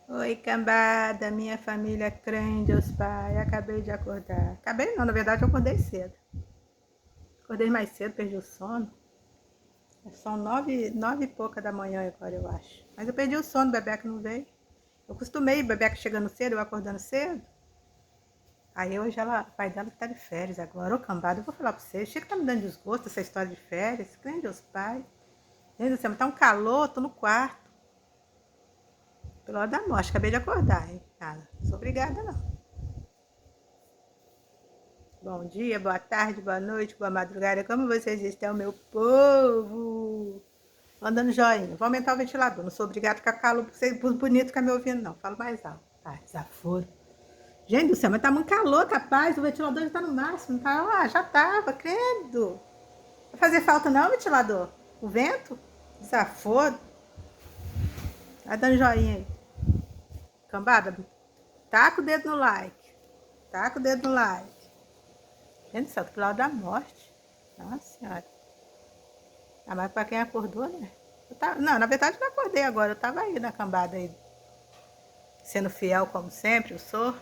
Oi, cambada, minha família crê em Deus Pai. Acabei de acordar. Acabei não, na verdade eu acordei cedo. Acordei mais cedo, perdi o sono. São nove e pouca da manhã agora, eu acho. Mas eu perdi o sono, o Bebeca não veio. Eu costumei, Bebeca chegando cedo, eu acordando cedo. Aí hoje ela, o pai dela tá de férias agora. Ô, cambada, eu vou falar pra vocês. Chega que tá me dando desgosto essa história de férias. Crê em Deus Pai. Gente do céu, mas tá um calor, tô no quarto. Pela hora da morte, acabei de acordar, hein? Ah, não sou obrigada, não. Bom dia, boa tarde, boa noite, boa madrugada. Como vocês estão, meu povo? Mandando joinha. Vou aumentar o ventilador. Não sou obrigada a ficar calor por bonito ficar me ouvindo, não. Falo mais alto. Ai, desaforo. Gente do céu, mas tá muito calor, capaz. O ventilador já tá no máximo. Tá? Ah, já tava, credo. Vai fazer falta não, ventilador? O vento? Desaforo. Vai dando joinha aí. Cambada, taca o dedo no like. Taca o dedo no like. Gente do céu, tô pro lado da morte. Nossa senhora. Ah, mas pra quem acordou, né? Não, na verdade não acordei agora, eu tava aí na cambada aí, sendo fiel como sempre, eu sou,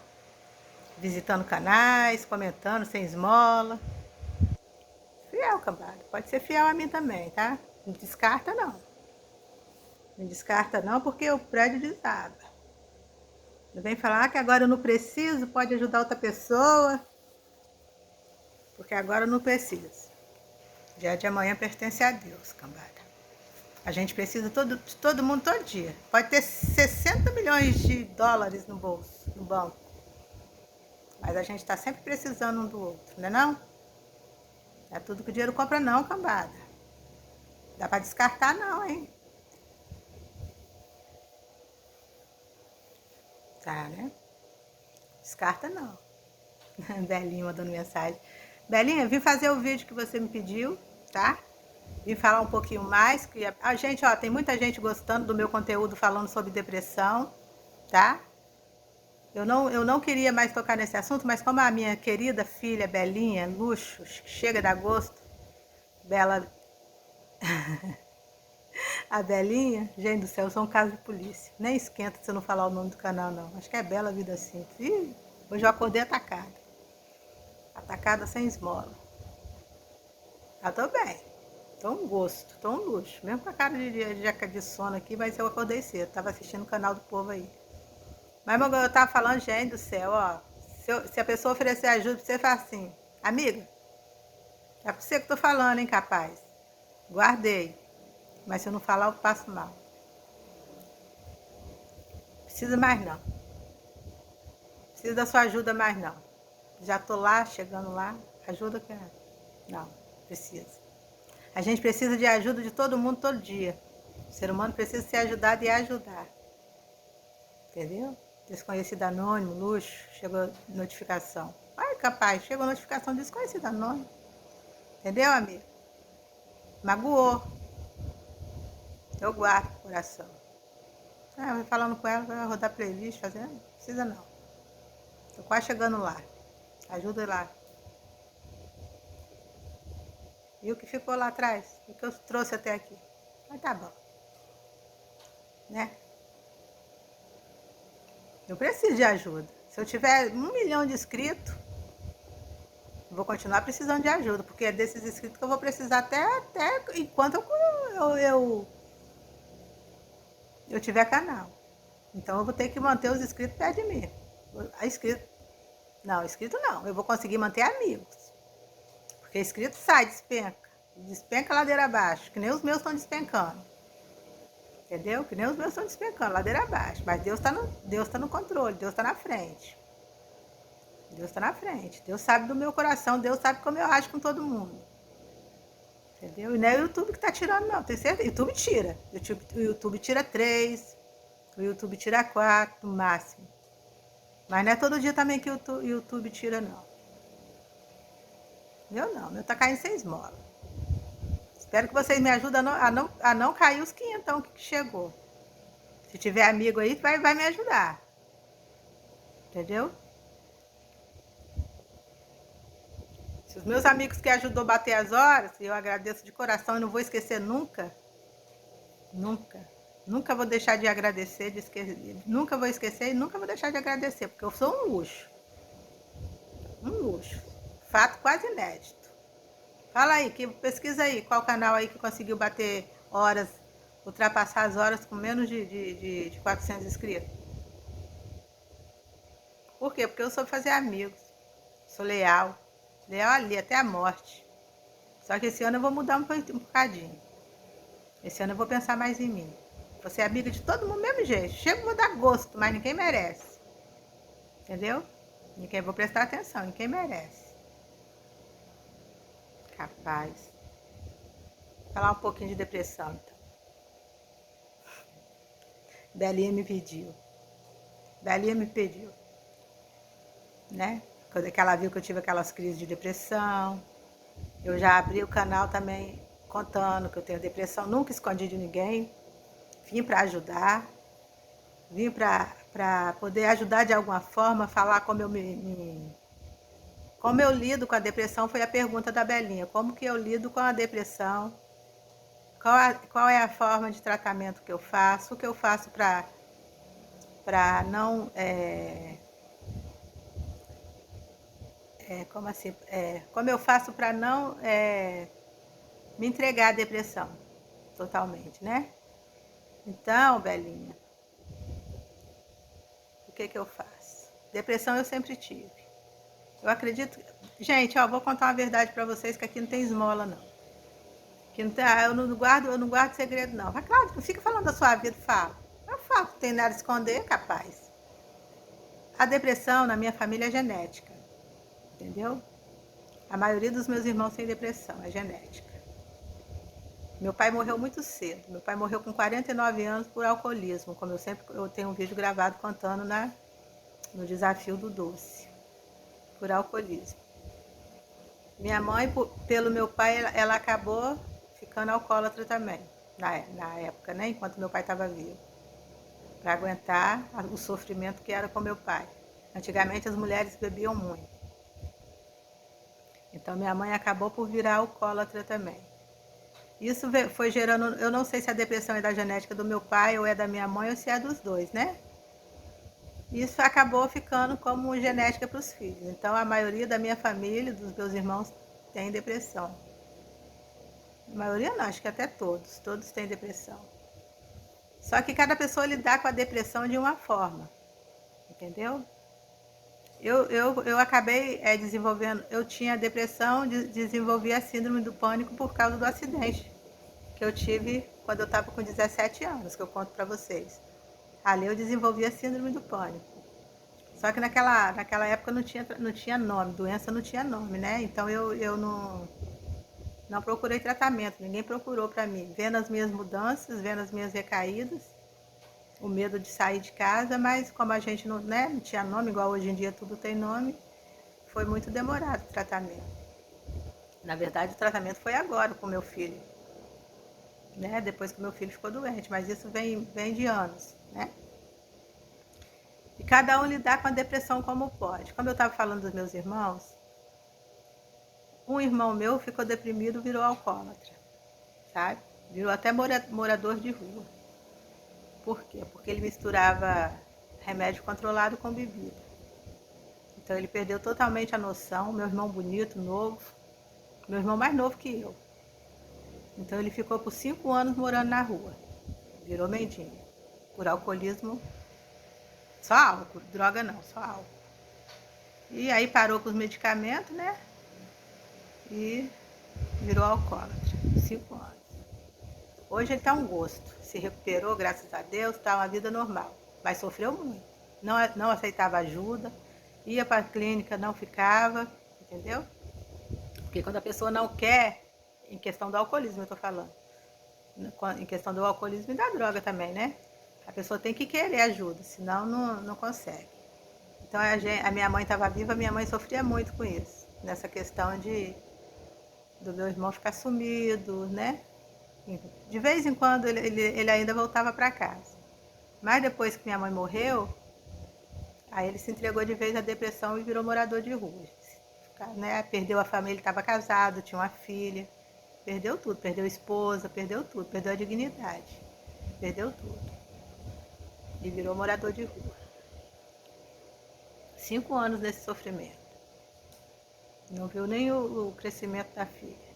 visitando canais, comentando sem esmola. Fiel, cambada. Pode ser fiel a mim também, tá? Não descarta não. Não descarta não, porque o prédio desaba. Não vem falar que agora eu não preciso, pode ajudar outra pessoa, porque agora eu não preciso. Dia de amanhã pertence a Deus, cambada. A gente precisa de todo mundo todo dia. Pode ter 60 milhões de dólares no bolso, no banco. Mas a gente está sempre precisando um do outro, não é não? É tudo que o dinheiro compra não, cambada. Dá para descartar não, hein? Tá, né? Descarta não. Belinha mandando mensagem. Belinha, vim fazer o vídeo que você me pediu, tá? Vim falar um pouquinho mais. Que a gente, ó, tem muita gente gostando do meu conteúdo falando sobre depressão, tá? Eu não queria mais tocar nesse assunto, mas como a minha querida filha Belinha, luxo, chega de agosto, Bela, a Belinha, gente do céu, eu sou um caso de polícia. Nem esquenta se eu não falar o nome do canal, não. Acho que é Bela Vida Simples. Ih, hoje eu acordei atacada. Atacada sem esmola. Ah, tô bem. Tô um gosto, tô um luxo. Mesmo com a cara de sono aqui, mas eu acordei cedo. Tava assistindo o canal do povo aí. Mas eu tava falando, gente do céu, ó. Se a pessoa oferecer ajuda pra você, fala assim, amiga, é pra você que tô falando, hein, capaz. Guardei. Mas se eu não falar, eu passo mal. Precisa mais não. Precisa da sua ajuda mais não. Já tô lá, chegando lá. Ajuda que não, precisa. A gente precisa de ajuda de todo mundo todo dia. O ser humano precisa ser ajudado e ajudar. Entendeu? Desconhecido anônimo, luxo, chegou notificação. Ai, capaz, chegou notificação de desconhecido anônimo. Entendeu, amigo? Magoou. Eu guardo o coração. Ah, eu falando com ela, vai rodar playlist, fazendo? Não precisa não. Tô quase chegando lá. Ajuda lá. E o que ficou lá atrás? O que eu trouxe até aqui? Mas tá bom, né? Eu preciso de ajuda. Se eu tiver 1 milhão de inscritos, eu vou continuar precisando de ajuda, porque é desses inscritos que eu vou precisar até enquanto eu tiver canal. Então eu vou ter que manter os inscritos perto de mim. A inscrito, não, inscrito não. Eu vou conseguir manter amigos. Porque inscrito sai, despenca. Despenca ladeira abaixo, que nem os meus estão despencando. Entendeu? Que nem os meus estão despencando, ladeira abaixo. Mas Deus tá no controle, Deus tá na frente. Deus tá na frente. Deus sabe do meu coração, Deus sabe como eu acho com todo mundo. Entendeu? E não é o YouTube que tá tirando, não. Tem certeza? YouTube tira. O YouTube tira 3, o YouTube tira 4 no máximo. Mas não é todo dia também que o YouTube tira, não. Meu não, meu tá caindo sem esmola. Espero que vocês me ajudem a não cair os quinhentão que chegou. Se tiver amigo aí, vai me ajudar. Entendeu? Se os meus amigos que ajudou a bater as horas, eu agradeço de coração e não vou esquecer nunca, nunca. Nunca vou deixar de agradecer, nunca vou esquecer e nunca vou deixar de agradecer, porque eu sou um luxo. Um luxo. Fato quase inédito. Fala aí, pesquisa aí, qual canal aí que conseguiu bater horas, ultrapassar as horas com menos de 400 inscritos. Por quê? Porque eu soube fazer amigos. Sou leal. Leal ali, até a morte. Só que esse ano eu vou mudar um bocadinho. Esse ano eu vou pensar mais em mim. Vou ser amiga de todo mundo do mesmo jeito. Chego, vou dar gosto, mas ninguém merece. Entendeu? Ninguém, vou prestar atenção, ninguém merece. Capaz. Falar um pouquinho de depressão, então. Belinha me pediu. Belinha me pediu, né? Quando ela viu que eu tive aquelas crises de depressão. Eu já abri o canal também contando que eu tenho depressão. Nunca escondi de ninguém. Vim para ajudar. Vim para poder ajudar de alguma forma, falar como eu como eu lido com a depressão. Foi a pergunta da Belinha. Como que eu lido com a depressão? Qual é a forma de tratamento que eu faço? O que eu faço para não... como assim? Como eu faço para não me entregar à depressão totalmente, né? Então, Belinha, o que que eu faço? Depressão eu sempre tive. Eu acredito... Gente, ó, vou contar uma verdade para vocês, que aqui não tem esmola, não. Que não tem, eu não guardo segredo, não. Mas claro, não fica falando da sua vida, fala. Eu falo, não tem nada a esconder, capaz. A depressão na minha família é genética, entendeu? A maioria dos meus irmãos tem depressão, é genética. Meu pai morreu muito cedo. Meu pai morreu com 49 anos por alcoolismo, como eu tenho um vídeo gravado contando no desafio do doce, por alcoolismo. Minha mãe, pelo meu pai, ela acabou ficando alcoólatra também, na época, né? Enquanto meu pai estava vivo. Para aguentar o sofrimento que era com meu pai. Antigamente as mulheres bebiam muito. Então minha mãe acabou por virar alcoólatra também. Isso foi gerando, eu não sei se a depressão é da genética do meu pai ou é da minha mãe ou se é dos dois, né? Isso acabou ficando como genética para os filhos. Então a maioria da minha família, dos meus irmãos, tem depressão. A maioria não, acho que até todos têm depressão. Só que cada pessoa lidar com a depressão de uma forma, entendeu? Eu acabei desenvolvendo, eu tinha depressão, desenvolvi a síndrome do pânico por causa do acidente que eu tive quando eu estava com 17 anos, que eu conto para vocês. Ali eu desenvolvi a síndrome do pânico. Só que naquela época não tinha nome, doença não tinha nome, né? Então eu não procurei tratamento, ninguém procurou para mim. Vendo as minhas mudanças, vendo as minhas recaídas, o medo de sair de casa, mas como a gente não, né, não tinha nome, igual hoje em dia tudo tem nome, foi muito demorado o tratamento. Na verdade, o tratamento foi agora com meu filho, né? Depois que meu filho ficou doente, mas isso vem de anos, né? E cada um lidar com a depressão como pode. Como eu estava falando dos meus irmãos, um irmão meu ficou deprimido, virou alcoólatra, sabe? Virou até morador de rua. Por quê? Porque ele misturava remédio controlado com bebida. Então ele perdeu totalmente a noção. Meu irmão bonito, novo, meu irmão mais novo que eu. Então ele ficou por 5 anos morando na rua. Virou mendigo. Por alcoolismo, só álcool, droga não, só álcool. E aí parou com os medicamentos, né? E virou alcoólatra. 5 anos. Hoje ele tá um gosto. Se recuperou, graças a Deus, tá uma vida normal. Mas sofreu muito. Não aceitava ajuda. Ia para a clínica, não ficava, entendeu? Porque quando a pessoa não quer, em questão do alcoolismo eu tô falando, em questão do alcoolismo e da droga também, né? A pessoa tem que querer ajuda, senão não consegue. Então a minha mãe estava viva, minha mãe sofria muito com isso, nessa questão do meu irmão ficar sumido, né? De vez em quando ele ainda voltava para casa. Mas depois que minha mãe morreu, aí ele se entregou de vez à depressão e virou morador de rua. Né? Perdeu a família, ele estava casado, tinha uma filha. Perdeu tudo, perdeu a esposa, perdeu tudo, perdeu a dignidade. perdeu tudo. E virou morador de rua. 5 anos nesse sofrimento. Não viu nem o crescimento da filha.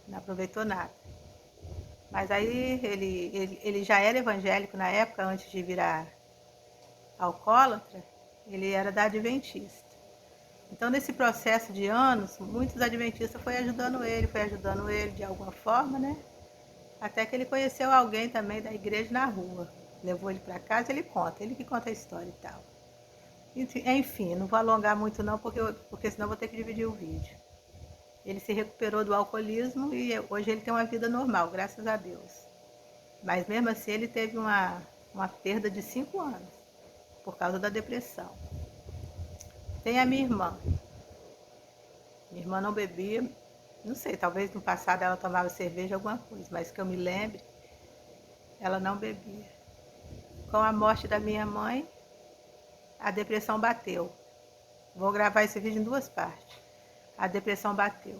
Não aproveitou nada. Mas aí ele já era evangélico na época, antes de virar alcoólatra, ele era da Adventista. Então, nesse processo de anos, muitos adventistas foi ajudando ele de alguma forma, né? Até que ele conheceu alguém também da igreja na rua. Levou ele para casa, ele que conta a história e tal. Enfim, não vou alongar muito não, porque senão vou ter que dividir o vídeo. Ele se recuperou do alcoolismo e hoje ele tem uma vida normal, graças a Deus. Mas mesmo assim ele teve uma perda de 5 anos, por causa da depressão. Tem a minha irmã. Minha irmã não bebia, não sei, talvez no passado ela tomava cerveja, alguma coisa, mas que eu me lembre, ela não bebia. Com a morte da minha mãe, a depressão bateu. Vou gravar esse vídeo em 2 partes. A depressão bateu.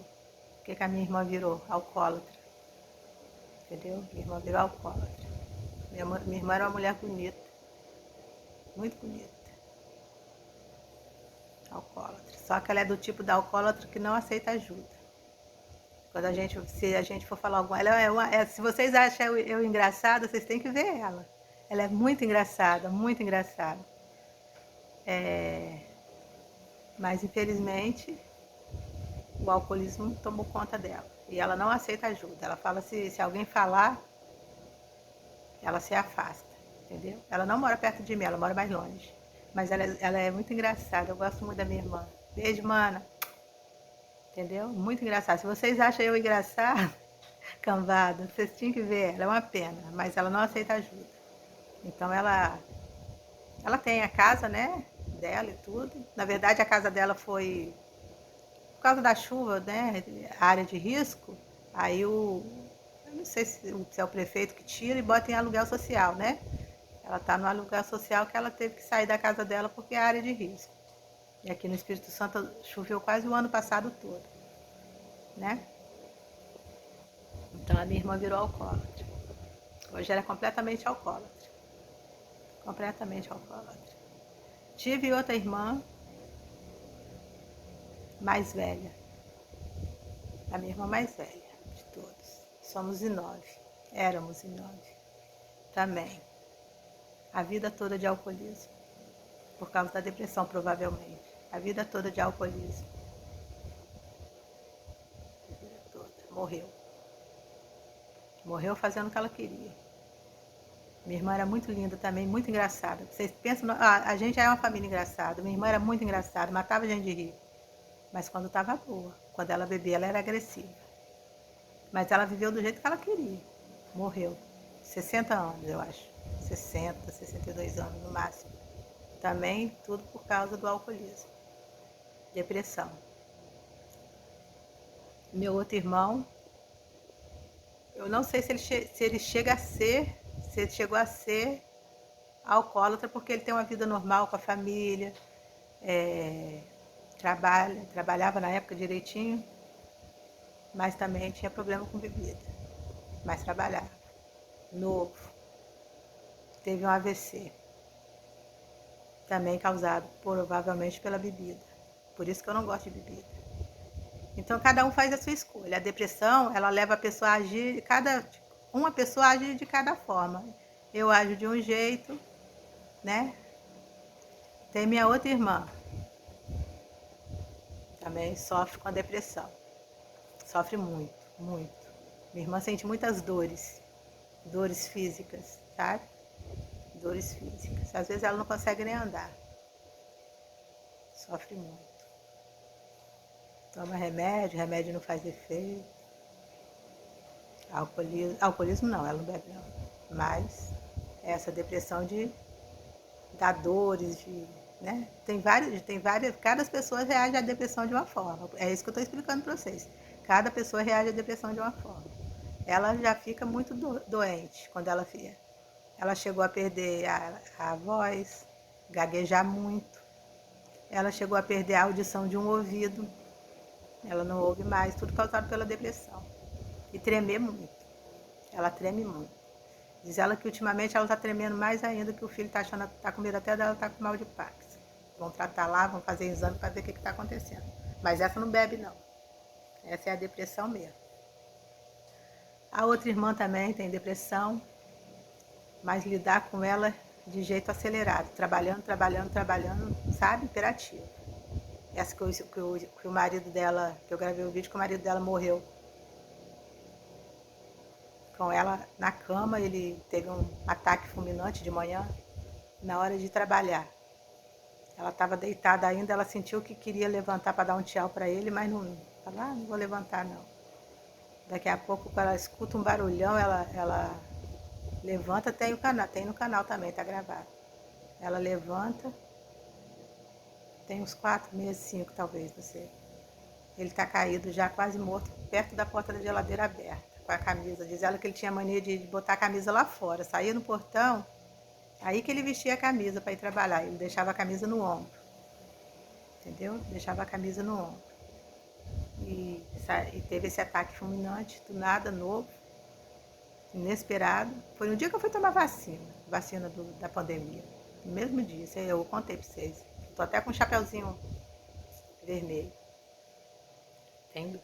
O que a minha irmã virou? Alcoólatra. Entendeu? Minha irmã virou alcoólatra. Minha irmã era uma mulher bonita. Muito bonita. Alcoólatra. Só que ela é do tipo da alcoólatra que não aceita ajuda. Se a gente for falar alguma... se vocês acham eu engraçada, vocês têm que ver ela. Ela é muito engraçada, muito engraçada. Mas infelizmente o alcoolismo tomou conta dela. E ela não aceita ajuda. Ela fala, se alguém falar, ela se afasta, entendeu? Ela não mora perto de mim, ela mora mais longe. Mas ela é muito engraçada, eu gosto muito da minha irmã. Beijo, mana. Entendeu? Muito engraçada. Se vocês acham eu engraçada, cambada, vocês tinham que ver ela, é uma pena. Mas ela não aceita ajuda. Então ela tem a casa, né, dela e tudo. Na verdade a casa dela foi... Por causa da chuva, né, área de risco, aí eu não sei se é o prefeito que tira e bota em aluguel social, né? Ela está no aluguel social que ela teve que sair da casa dela porque é área de risco. E aqui no Espírito Santo choveu quase o ano passado todo, né? Então a minha irmã virou alcoólatra. Hoje ela é completamente alcoólatra. Completamente alcoólatra. Tive outra irmã mais velha. A minha irmã mais velha de todos. Somos em 9. Éramos em 9. Também. A vida toda de alcoolismo. Por causa da depressão, provavelmente. A vida toda de alcoolismo. A vida toda. Morreu. Morreu fazendo o que ela queria. Minha irmã era muito linda também, muito engraçada. Vocês pensam, a gente já é uma família engraçada. Minha irmã era muito engraçada, matava a gente de rir. Mas quando estava boa, quando ela bebia, ela era agressiva. Mas ela viveu do jeito que ela queria. Morreu. 60 anos, eu acho. 60, 62 anos no máximo. Também tudo por causa do alcoolismo. Depressão. Meu outro irmão, eu não sei se ele chega a ser, se ele chegou a ser alcoólatra, porque ele tem uma vida normal com a família, trabalhava na época direitinho, mas também tinha problema com bebida. Mas trabalhava. Novo. Teve um AVC. Também causado provavelmente pela bebida. Por isso que eu não gosto de bebida. Então cada um faz a sua escolha. A depressão, ela leva a pessoa a agir, uma pessoa age de cada forma. Eu ajo de um jeito, né? Tem minha outra irmã. Também sofre com a depressão. Sofre muito, muito. Minha irmã sente muitas dores. Dores físicas, sabe? Dores físicas. Às vezes ela não consegue nem andar. Sofre muito. Toma remédio, remédio não faz efeito. Alcoolismo não, ela não bebe não. Mas essa depressão de dar dores, né? Tem várias, cada pessoa reage à depressão de uma forma. É isso que eu estou explicando para vocês. Cada pessoa reage à depressão de uma forma. Ela já fica muito doente quando ela fica. Ela chegou a perder a voz, gaguejar muito. Ela chegou a perder a audição de um ouvido. Ela não ouve mais, tudo causado pela depressão. E tremer muito. Ela treme muito. Diz ela que ultimamente ela tá tremendo mais ainda, que o filho tá achando, tá com medo até dela tá com mal de Parkinson. Vão tratar lá, vão fazer exame para ver o que tá acontecendo. Mas essa não bebe não. Essa é a depressão mesmo. A outra irmã também tem depressão, mas lidar com ela de jeito acelerado, trabalhando, trabalhando, trabalhando, sabe? Imperativo. Essa que o marido dela, que eu gravei o vídeo, que o marido dela morreu com ela na cama, ele teve um ataque fulminante de manhã, na hora de trabalhar. Ela estava deitada ainda, ela sentiu que queria levantar para dar um tchau para ele, mas não, falou, não vou levantar não. Daqui a pouco, quando ela escuta um barulhão, ela levanta, tem no canal também, tá gravado. Ela levanta, tem uns 4 meses, 5 talvez, não sei. Ele tá caído já, quase morto, perto da porta da geladeira aberta, com a camisa. Diz ela que ele tinha mania de botar a camisa lá fora, saía no portão, aí que ele vestia a camisa para ir trabalhar. Ele deixava a camisa no ombro, entendeu? Deixava a camisa no ombro. E teve esse ataque fulminante, do nada, novo, inesperado. Foi no dia que eu fui tomar vacina da pandemia. No mesmo dia, isso aí eu contei para vocês. Tô até com um chapeuzinho vermelho.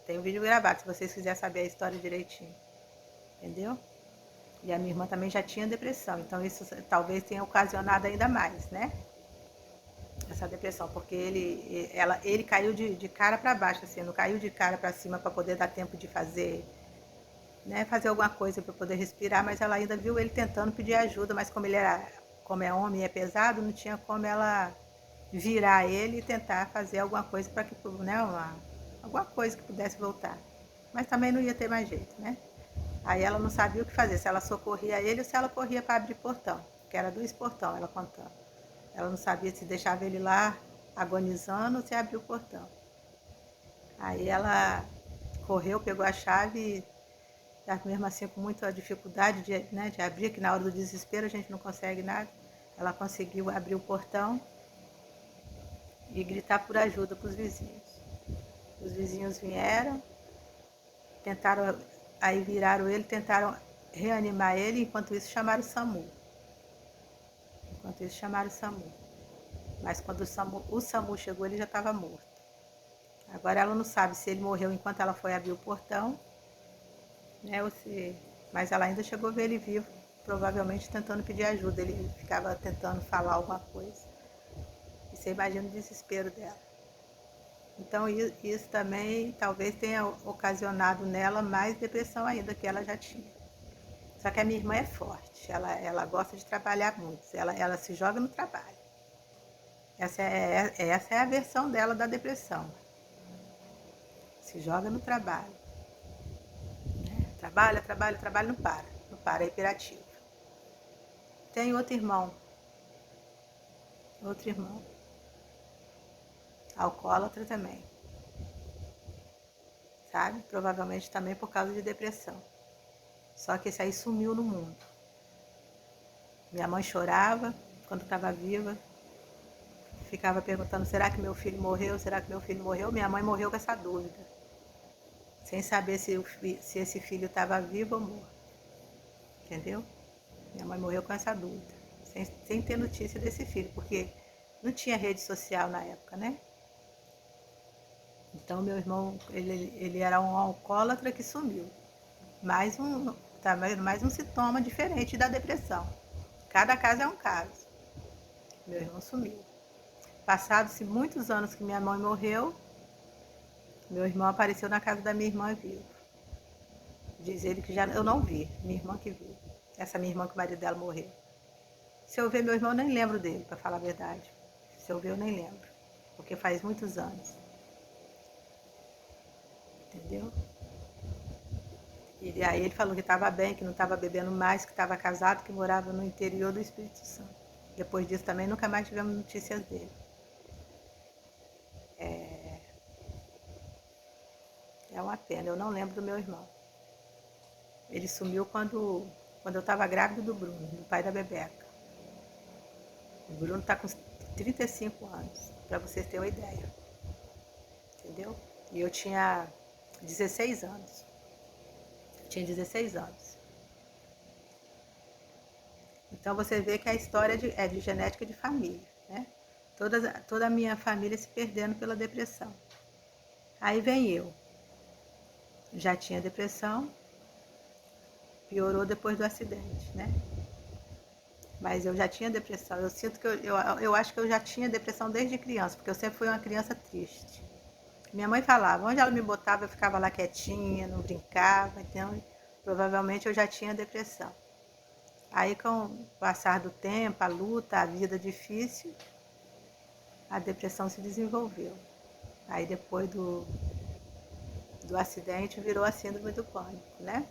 Tem um vídeo gravado, se vocês quiserem saber a história direitinho. Entendeu? E a minha irmã também já tinha depressão, então isso talvez tenha ocasionado ainda mais, né? Essa depressão, porque ele caiu de cara para baixo, assim, não caiu de cara para cima para poder dar tempo de fazer, né, fazer alguma coisa para poder respirar, mas ela ainda viu ele tentando pedir ajuda, mas como é homem e é pesado, não tinha como ela virar ele e tentar fazer alguma coisa para que, né, alguma coisa que pudesse voltar. Mas também não ia ter mais jeito, né? Aí ela não sabia o que fazer, se ela socorria ele ou se ela corria para abrir portão, que era 2 portão, ela contando. Ela não sabia se deixava ele lá agonizando ou se abria o portão. Aí ela correu, pegou a chave, mesmo assim com muita dificuldade de abrir, que na hora do desespero a gente não consegue nada. Ela conseguiu abrir o portão e gritar por ajuda para os vizinhos. Os vizinhos vieram, tentaram, aí viraram ele, tentaram reanimar ele, enquanto isso chamaram o SAMU. Mas quando o SAMU chegou, ele já estava morto. Agora ela não sabe se ele morreu enquanto ela foi abrir o portão, né? Mas ela ainda chegou a ver ele vivo, provavelmente tentando pedir ajuda. Ele ficava tentando falar alguma coisa. E você imagina o desespero dela. Então isso também talvez tenha ocasionado nela mais depressão ainda que ela já tinha. Só que a minha irmã é forte, ela gosta de trabalhar muito, ela se joga no trabalho. Essa é a versão dela da depressão. Se joga no trabalho. Né? Trabalha, trabalha, trabalha, não para, é hiperativo. Tem outro irmão, alcoólatra também, sabe? Provavelmente também por causa de depressão. Só que esse aí sumiu no mundo. Minha mãe chorava quando estava viva, ficava perguntando, será que meu filho morreu? Será que meu filho morreu? Minha mãe morreu com essa dúvida, sem saber se esse filho estava vivo ou morto. Entendeu? Minha mãe morreu com essa dúvida, sem ter notícia desse filho, porque não tinha rede social na época, né? Então meu irmão, ele era um alcoólatra que sumiu. Mais um sintoma diferente da depressão. Cada caso é um caso. Meu irmão sumiu. Passados-se muitos anos que minha mãe morreu, meu irmão apareceu na casa da minha irmã vivo. Diz ele que já eu não vi, minha irmã que viu. Essa minha irmã que o marido dela morreu. Se eu ver meu irmão, eu nem lembro dele, para falar a verdade. Se eu ver, eu nem lembro, porque faz muitos anos. Entendeu? E aí ele falou que estava bem, que não estava bebendo mais, que estava casado, que morava no interior do Espírito Santo. Depois disso também nunca mais tivemos notícias dele. É uma pena, eu não lembro do meu irmão. Ele sumiu quando eu estava grávida do Bruno, do pai da Bebeca. O Bruno está com 35 anos, para vocês terem uma ideia. Entendeu? E eu tinha 16 anos. Eu tinha 16 anos. Então você vê que a história é de genética de família, né? Toda a minha família se perdendo pela depressão. Aí vem eu. Já tinha depressão, piorou depois do acidente, né? Mas eu já tinha depressão. Eu sinto que eu acho que eu já tinha depressão desde criança, porque eu sempre fui uma criança triste. Minha mãe falava, onde ela me botava, eu ficava lá quietinha, não brincava, então provavelmente eu já tinha depressão. Aí com o passar do tempo, a luta, a vida difícil, a depressão se desenvolveu. Aí depois do acidente virou a síndrome do pânico, né?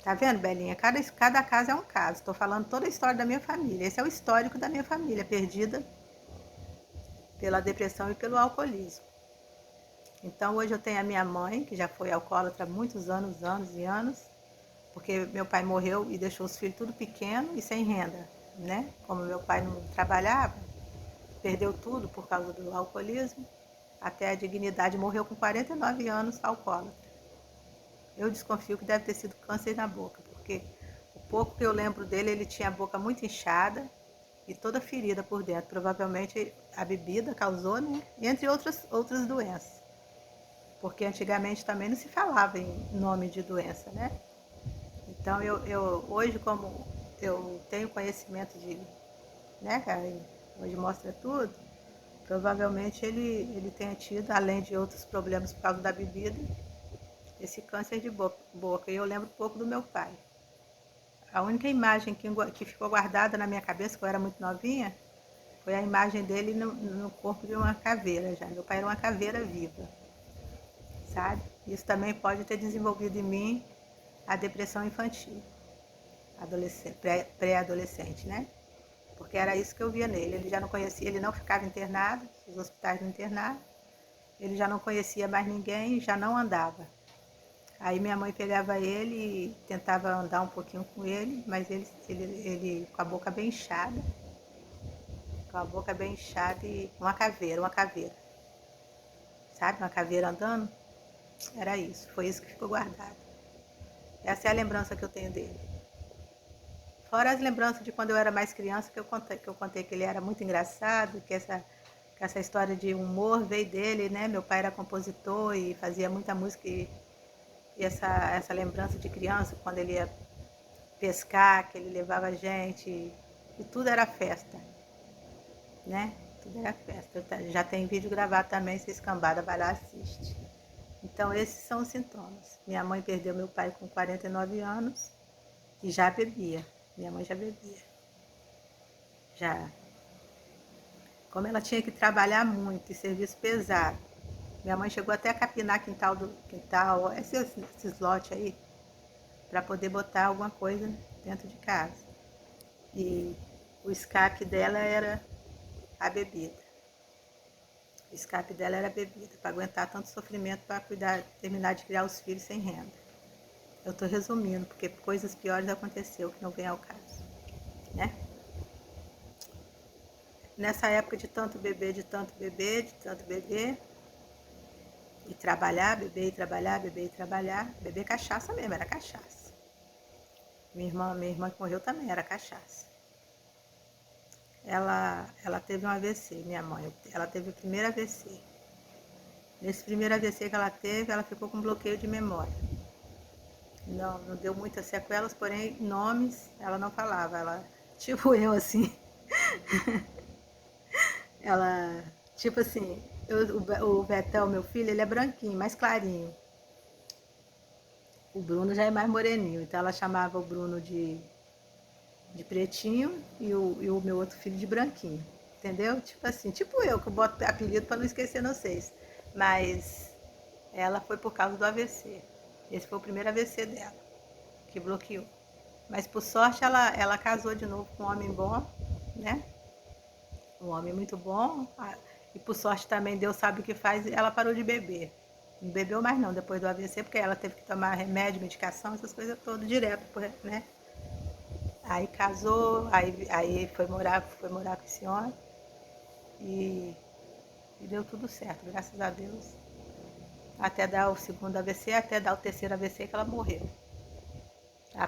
Tá vendo, Belinha? Cada caso é um caso. Estou falando toda a história da minha família. Esse é o histórico da minha família, perdida pela depressão e pelo alcoolismo. Então hoje eu tenho a minha mãe, que já foi alcoólatra há muitos anos, anos e anos, porque meu pai morreu e deixou os filhos tudo pequeno e sem renda, né? Como meu pai não trabalhava, perdeu tudo por causa do alcoolismo, até a dignidade, morreu com 49 anos alcoólatra. Eu desconfio que deve ter sido câncer na boca, porque o pouco que eu lembro dele, ele tinha a boca muito inchada e toda ferida por dentro. Provavelmente a bebida causou, né? Entre outras doenças. Porque antigamente também não se falava em nome de doença, né? Então eu hoje, como eu tenho conhecimento de, né, cara, hoje mostra tudo, provavelmente ele tenha tido, além de outros problemas por causa da bebida, esse câncer de boca. E eu lembro pouco do meu pai. A única imagem que ficou guardada na minha cabeça, que eu era muito novinha, foi a imagem dele no corpo de uma caveira já. Meu pai era uma caveira viva, sabe? Isso também pode ter desenvolvido em mim a depressão infantil, pré-adolescente, né? Porque era isso que eu via nele. Ele já não conhecia, ele não ficava internado, os hospitais não internavam, ele já não conhecia mais ninguém, já não andava. Aí minha mãe pegava ele e tentava andar um pouquinho com ele, mas ele com a boca bem inchada, e uma caveira, sabe? Uma caveira andando, era isso, foi isso que ficou guardado. Essa é a lembrança que eu tenho dele. Fora as lembranças de quando eu era mais criança, que eu contei que ele era muito engraçado, que essa história de humor veio dele, né? Meu pai era compositor e fazia muita música e essa lembrança de criança, quando ele ia pescar, que ele levava a gente, e tudo era festa, né? Tudo era festa. Já tem vídeo gravado também, se escambada, vai lá, assiste. Então esses são os sintomas. Minha mãe perdeu meu pai com 49 anos e já bebia. Minha mãe já bebia. Já. Como ela tinha que trabalhar muito e serviço pesado, minha mãe chegou até a capinar quintal, esses lotes aí, para poder botar alguma coisa dentro de casa. E o escape dela era a bebida. O escape dela era a bebida, para aguentar tanto sofrimento para terminar de criar os filhos sem renda. Eu estou resumindo, porque coisas piores aconteceu, que não vem ao caso, né? Nessa época de tanto beber, e trabalhar, beber e trabalhar, beber cachaça mesmo, era cachaça. Minha irmã que morreu também era cachaça. Ela teve um AVC, minha mãe, ela teve o primeiro AVC. Nesse primeiro AVC que ela teve, ela ficou com bloqueio de memória. Não deu muitas sequelas, porém nomes ela não falava, ela, tipo eu assim, ela, tipo assim, o Betão, meu filho, ele é branquinho, mais clarinho. O Bruno já é mais moreninho, então ela chamava o Bruno de pretinho e o meu outro filho de branquinho, entendeu? Tipo assim, tipo eu, que eu boto apelido para não esquecer vocês. Mas ela foi por causa do AVC. Esse foi o primeiro AVC dela, que bloqueou. Mas por sorte ela casou de novo com um homem bom, né? Um homem muito bom. E por sorte também Deus sabe o que faz, ela parou de beber. Não bebeu mais não depois do AVC, porque ela teve que tomar remédio, medicação, essas coisas todas direto, né? Aí casou, aí foi morar com esse homem e, e deu tudo certo, graças a Deus. Até dar o segundo AVC, até dar o terceiro AVC que ela morreu.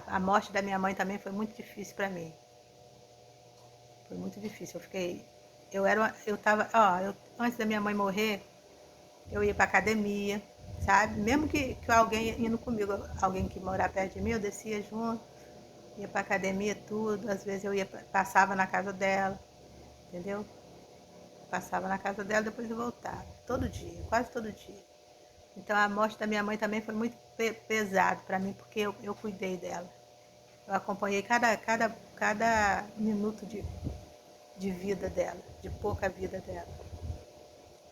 A morte da minha mãe também foi muito difícil para mim. Foi muito difícil. Antes da minha mãe morrer, eu ia pra academia, sabe? Mesmo que alguém indo comigo, alguém que morava perto de mim, eu descia junto, ia pra academia, tudo. Às vezes eu passava na casa dela, entendeu? Passava na casa dela, depois eu voltava. Todo dia, quase todo dia. Então a morte da minha mãe também foi muito pesado para mim, porque eu cuidei dela. Eu acompanhei cada minuto de vida dela, de pouca vida dela.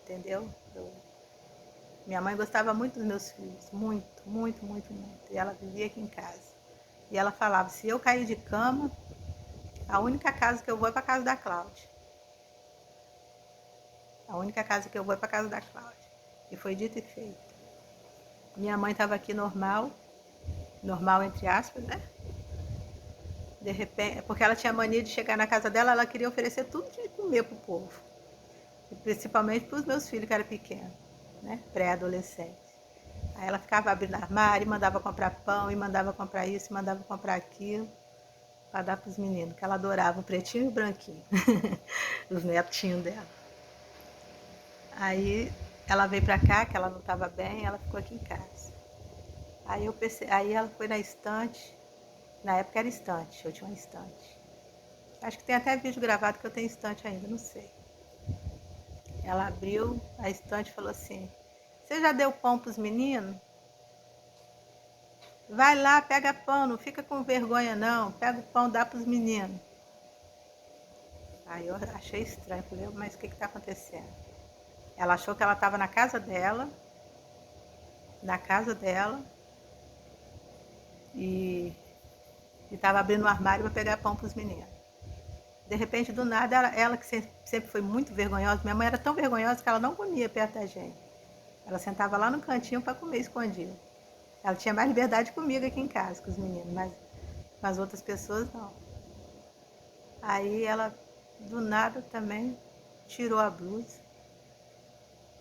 Entendeu? Minha mãe gostava muito dos meus filhos, muito, muito, muito, muito. E ela vivia aqui em casa. E ela falava, se eu cair de cama, a única casa que eu vou é para casa da Cláudia. A única casa que eu vou é para casa da Cláudia. E foi dito e feito. Minha mãe estava aqui normal, normal entre aspas, né? De repente, porque ela tinha mania de chegar na casa dela, ela queria oferecer tudo de comer pro povo. E principalmente para os meus filhos que eram pequenos, né? Pré-adolescentes. Aí ela ficava abrindo armário, e mandava comprar pão, e mandava comprar isso, e mandava comprar aquilo, para dar para os meninos, que ela adorava o pretinho e o branquinho, os netinhos dela. Aí ela veio para cá, que ela não estava bem, ela ficou aqui em casa. Aí ela foi na estante, na época era estante, eu tinha uma estante. Acho que tem até vídeo gravado que eu tenho estante ainda, não sei. Ela abriu a estante e falou assim, você já deu pão para os meninos? Vai lá, pega pão, não fica com vergonha não, pega o pão, dá para os meninos. Aí eu achei estranho, falei, mas o que está acontecendo? Ela achou que ela estava na casa dela, e estava abrindo o armário para pegar pão para os meninos. De repente, do nada, ela que sempre foi muito vergonhosa, minha mãe era tão vergonhosa que ela não comia perto da gente. Ela sentava lá no cantinho para comer escondido. Ela tinha mais liberdade comigo aqui em casa, com os meninos, mas com as outras pessoas não. Aí ela, do nada também, tirou a blusa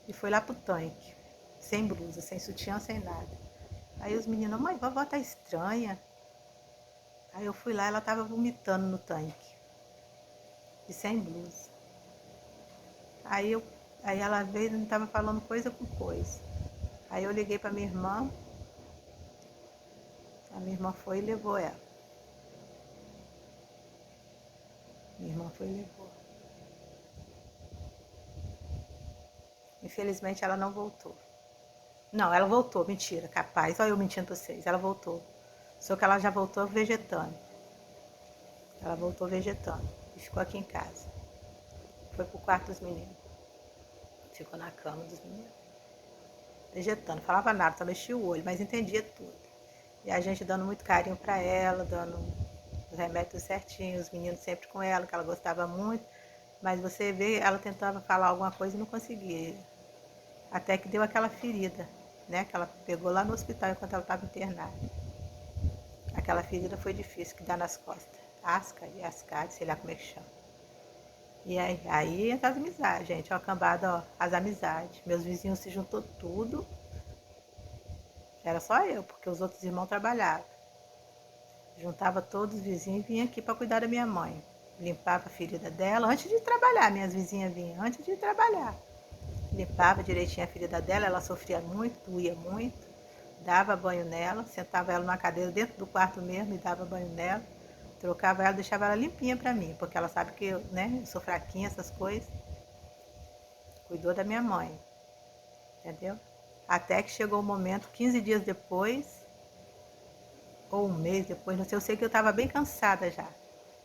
e foi lá pro tanque, sem blusa, sem sutiã, sem nada. Aí os meninos, mãe, vovó tá estranha. Aí eu fui lá, ela tava vomitando no tanque, e sem blusa. Aí, aí ela veio e tava falando coisa com coisa. Aí eu liguei pra minha irmã, a minha irmã foi e levou ela. Minha irmã foi e levou. Infelizmente ela não voltou. Não, ela voltou, mentira, capaz. Olha eu mentindo pra vocês, ela voltou. Só que ela já voltou vegetando. Ela voltou vegetando e ficou aqui em casa. Foi pro quarto dos meninos. Ficou na cama dos meninos. Vegetando, falava nada, só mexia o olho, mas entendia tudo. E a gente dando muito carinho pra ela, dando os remédios certinhos, os meninos sempre com ela, que ela gostava muito. Mas você vê, ela tentava falar alguma coisa e não conseguia. Até que deu aquela ferida, né? Que ela pegou lá no hospital enquanto ela estava internada. Aquela ferida foi difícil, que dá nas costas. Asca e ascade, sei lá como é que chama. E aí entra as amizades, gente. Ó, cambada, ó, as amizades. Meus vizinhos se juntou tudo. Era só eu, porque os outros irmãos trabalhavam. Juntava todos os vizinhos e vinha aqui para cuidar da minha mãe. Limpava a ferida dela antes de trabalhar. Minhas vizinhas vinham antes de trabalhar. Limpava direitinho a ferida dela, ela sofria muito, doía muito. Dava banho nela, sentava ela numa cadeira dentro do quarto mesmo e dava banho nela. Trocava ela, deixava ela limpinha pra mim, porque ela sabe que eu, né, eu sou fraquinha, essas coisas. Cuidou da minha mãe, entendeu? Até que chegou o momento, 15 dias depois, ou um mês depois, não sei, eu sei que eu estava bem cansada já.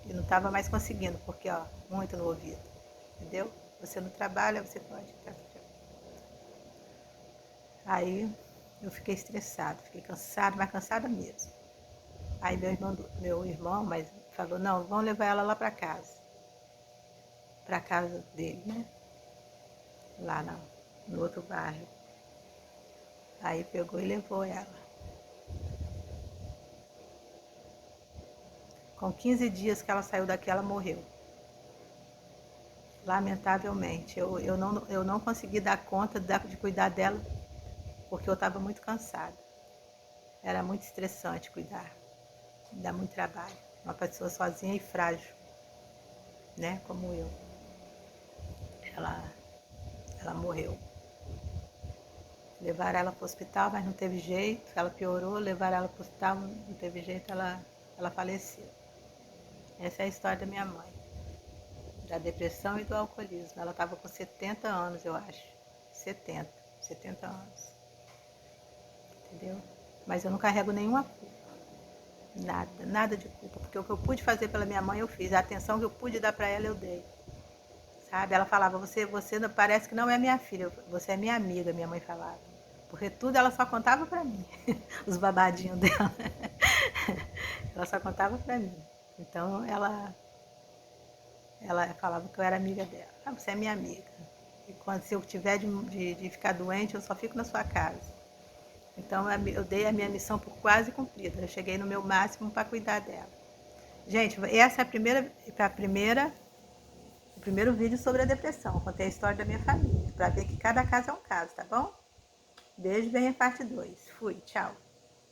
E não estava mais conseguindo, porque, ó, muito no ouvido, entendeu? Você não trabalha, você pode. Aí eu fiquei estressada, fiquei cansada, mas cansada mesmo. Aí meu irmão mas falou, não, vamos levar ela lá pra casa dele, né? Lá no outro bairro. Aí pegou e levou ela. Com 15 dias que ela saiu daqui, ela morreu. Lamentavelmente. Eu não consegui dar conta de cuidar dela, porque eu estava muito cansada. Era muito estressante cuidar. Dá muito trabalho. Uma pessoa sozinha e frágil. né? Como eu. Ela, ela morreu. Levaram ela para o hospital, mas não teve jeito. Ela piorou, levaram ela para o hospital, não teve jeito, ela faleceu. Essa é a história da minha mãe. Da depressão e do alcoolismo. Ela estava com 70 anos, eu acho. 70 anos. Entendeu? Mas eu não carrego nenhuma culpa. Nada, nada de culpa. Porque o que eu pude fazer pela minha mãe, eu fiz. A atenção que eu pude dar para ela, eu dei. Sabe? Ela falava, você parece que não é minha filha, você é minha amiga, minha mãe falava. Porque tudo ela só contava pra mim. Os babadinhos dela. Ela só contava pra mim. Então ela falava que eu era amiga dela. Ah, você é minha amiga. E quando se eu tiver de ficar doente, eu só fico na sua casa. Então eu dei a minha missão por quase cumprida. Eu cheguei no meu máximo para cuidar dela. Gente, essa é o primeiro vídeo sobre a depressão. Eu contei a história da minha família, para ver que cada caso é um caso, tá bom? Beijo, vem a parte 2. Fui, tchau.